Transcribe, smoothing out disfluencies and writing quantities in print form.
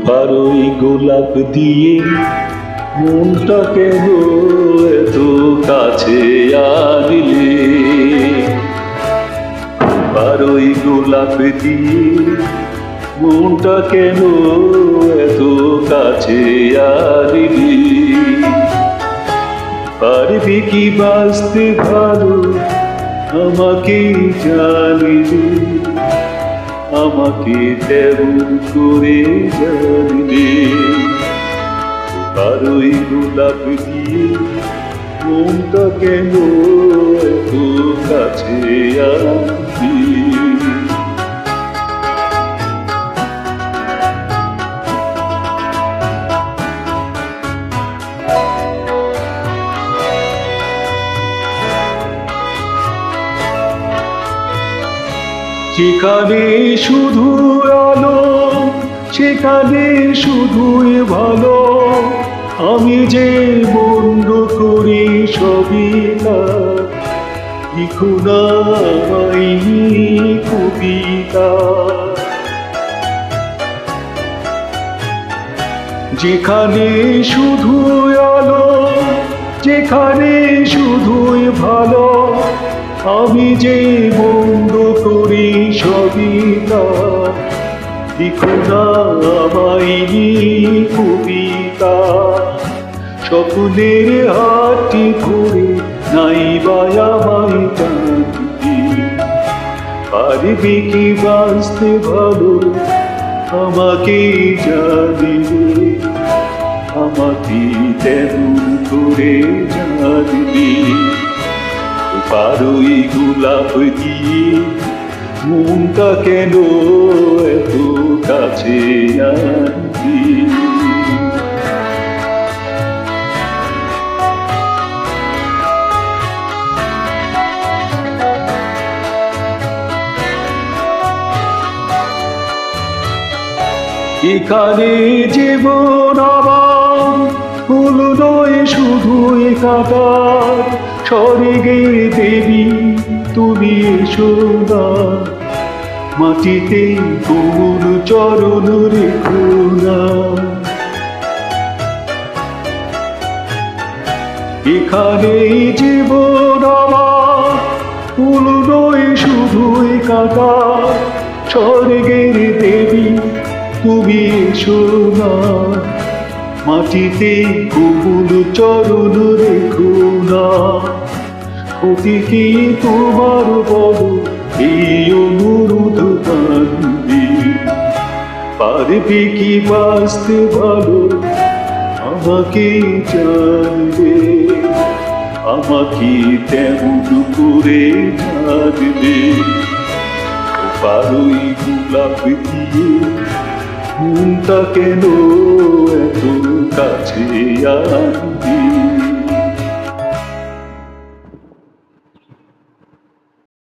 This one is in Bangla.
বারোই গোলাপ দিয়ে মনটা কেন এত কাছে আনলে, বারোই গোলাপ দিয়ে মনটা কেন এত কাছে আনলে। পারবি কি বাঁচতে ভালো আমাকে জানিলে, আমাকে তেমন করে জানিলে। বারোই গোলাপ দিয়ে মনটা কেন এত কাছে আনলি। যেখানে শুধু আলো সেখানে শুধুই ভালো, আমি যে বন্ধ করি সবই লিখো না কবিতা। যেখানে শুধু আলো যেখানে শুধুই ভালো, আমি যে বন্ধ করি সবই লিখো না কবিতা। স্বপ্নের হাতটি ধরে নাই বা আমায় টানবি, পারবি কি বাঁচতে ভালো আমাকে জানিলে, আমাকে তেমন করে জানবি। বারোই গোলাপ দিয়ে মনটা কেন এত কাছে আনলি। এখানে জীবন আমার ফুল নয় শুধুই কাঁটার, স্বর্গের দেবী তুমি এসো না, মাটিতে কোন চরণ রেখো না। এখানে জীবন আমার ফুল নয় শুধুই কাঁটার, স্বর্গের দেবী তুমি এসো না, মাটিতে কোন চরণ রেখো না। ক্ষতি কি তোমার বলো এই অনুরোধ মানবি, পারবি কি বাঁচতে ভালো আমাকে জানবে, আমাকে তেমন করে জানবে। বারোই গোলাপ দিয়ে মনটা কেন এত কাছে আনলি।